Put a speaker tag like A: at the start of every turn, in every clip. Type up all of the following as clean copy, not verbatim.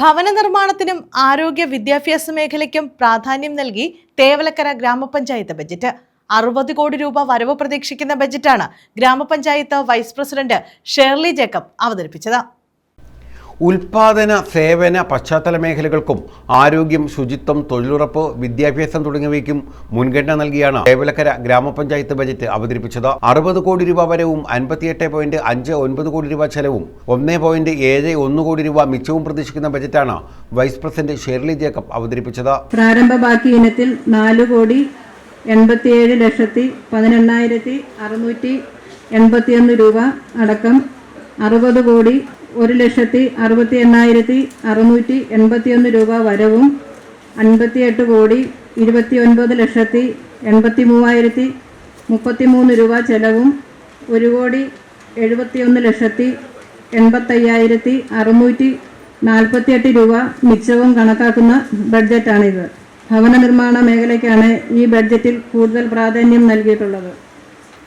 A: ഭവന നിർമ്മാണത്തിനും ആരോഗ്യ വിദ്യാഭ്യാസ മേഖലയ്ക്കും പ്രാധാന്യം നൽകി തേവലക്കര ഗ്രാമപഞ്ചായത്ത് ബജറ്റ് 60 കോടി രൂപ വരവ് പ്രതീക്ഷിക്കുന്ന ബജറ്റാണ് ഗ്രാമപഞ്ചായത്ത് വൈസ് പ്രസിഡന്റ് ഷേർലി ജേക്കബ് അവതരിപ്പിച്ചത്.
B: ഉൽപാദന സേവന പശ്ചാത്തല മേഖലകൾക്കും ആരോഗ്യം, ശുചിത്വം, തൊഴിലുറപ്പ്, വിദ്യാഭ്യാസം തുടങ്ങിയവയ്ക്കും മുൻഗണന നൽകിയാണ് തേവലക്കര ഗ്രാമപഞ്ചായത്ത് ബജറ്റ് അവതരിപ്പിച്ചത്. 60 കോടി രൂപ വരവും 58.59 കോടി രൂപ ചെലവും 1.71 കോടി രൂപ മിച്ചവും പ്രതീക്ഷിക്കുന്ന ബജറ്റാണ് വൈസ് പ്രസിഡന്റ് ഷേർലി ജേക്കബ് അവതരിപ്പിച്ചത്.
C: പ്രാരംഭ ബാക്കി ഇനത്തിൽ 4,87,11,681 രൂപ അടക്കം 60,1,68,681 രൂപ വരവും 58,29,83,33 രൂപ ചെലവും 1,71,85,648 രൂപ മിച്ചവും കണക്കാക്കുന്ന ബഡ്ജറ്റാണിത്. ഭവന നിർമ്മാണ മേഖലയ്ക്കാണ് ഈ ബഡ്ജറ്റിൽ കൂടുതൽ പ്രാധാന്യം നൽകിയിട്ടുള്ളത്.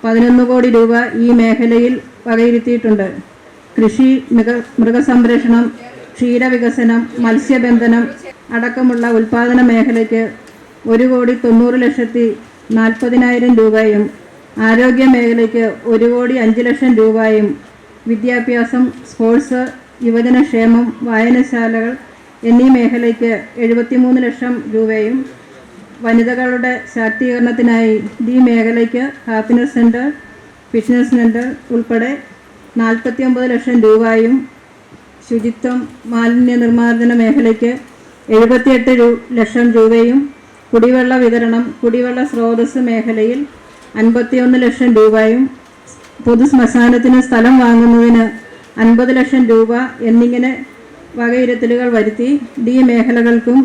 C: 11 കോടി രൂപ ഈ മേഖലയിൽ വകയിരുത്തിയിട്ടുണ്ട്. കൃഷി, മൃഗസംരക്ഷണം, ക്ഷീരവികസനം, മത്സ്യബന്ധനം അടക്കമുള്ള ഉൽപാദന മേഖലയ്ക്ക് 1,90,40,000 രൂപയും ആരോഗ്യ മേഖലയ്ക്ക് 1,05,00,000 രൂപയും വിദ്യാഭ്യാസം, സ്പോർട്സ്, യുവജനക്ഷേമം, വായനശാലകൾ എന്നീ മേഖലയ്ക്ക് 73 ലക്ഷം രൂപയും വനിതകളുടെ ശാക്തീകരണത്തിനായി ഈ മേഖലയ്ക്ക് ഹാപ്പിനെസ് സെൻറ്റർ, ഫിറ്റ്നസ് സെൻറ്റർ ഉൾപ്പെടെ 49 ലക്ഷം രൂപയും ശുചിത്വം, മാലിന്യ നിർമ്മാർജ്ജന മേഖലയ്ക്ക് 78 ലക്ഷം രൂപയും കുടിവെള്ള വിതരണം, കുടിവെള്ള സ്രോതസ് മേഖലയിൽ 51 ലക്ഷം രൂപയും പൊതു ശ്മശാനത്തിന് സ്ഥലം വാങ്ങുന്നതിന് 50 ലക്ഷം രൂപ എന്നിങ്ങനെ വകയിരുത്തലുകൾ വരുത്തി ഈ മേഖലകൾക്കും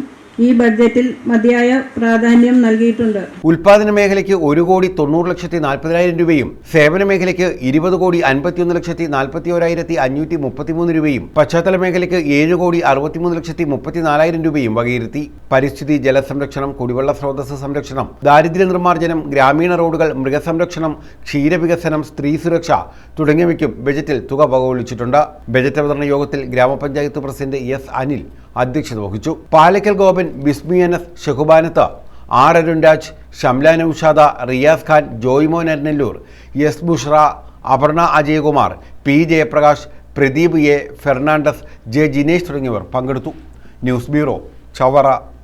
C: ഈ ബഡ്ജറ്റിൽ മതിയായ പ്രാധാന്യം നൽകിയിട്ടുണ്ട്.
B: ഉൽപാദന മേഖലയ്ക്ക് 1,90,40,000 രൂപയും സേവന മേഖലയ്ക്ക് 20,51,41,533 രൂപയും പശ്ചാത്തല മേഖലയ്ക്ക് 7,63,34,000 രൂപയും വകയിരുത്തി. പരിസ്ഥിതി, ജലസംരക്ഷണം, കുടിവെള്ള സ്രോതസ് സംരക്ഷണം, ദാരിദ്ര്യ നിർമ്മാർജ്ജനം, ഗ്രാമീണ റോഡുകൾ, മൃഗസംരക്ഷണം, ക്ഷീരവികസനം, സ്ത്രീ സുരക്ഷ തുടങ്ങിയവയ്ക്കും ബജറ്റിൽ തുക വകകൊള്ളിച്ചിട്ടുണ്ട്. ബജറ്റ് അവതരണ യോഗത്തിൽ ഗ്രാമപഞ്ചായത്ത് പ്രസിഡന്റ് എസ് അനിൽ അധ്യക്ഷത വഹിച്ചു. Palakkal Gopan, Bismi Anas, Shahubanath, R Arunraj, Shamla Noushada, Riyas Khan, Joymon Arnellur, S Bushra, Aparna Ajayakumar, P Jayaprakash, Pradeep A Fernandez, J Jinesh തുടങ്ങിയവർ പങ്കെടുത്തു. News bureau, Chavara.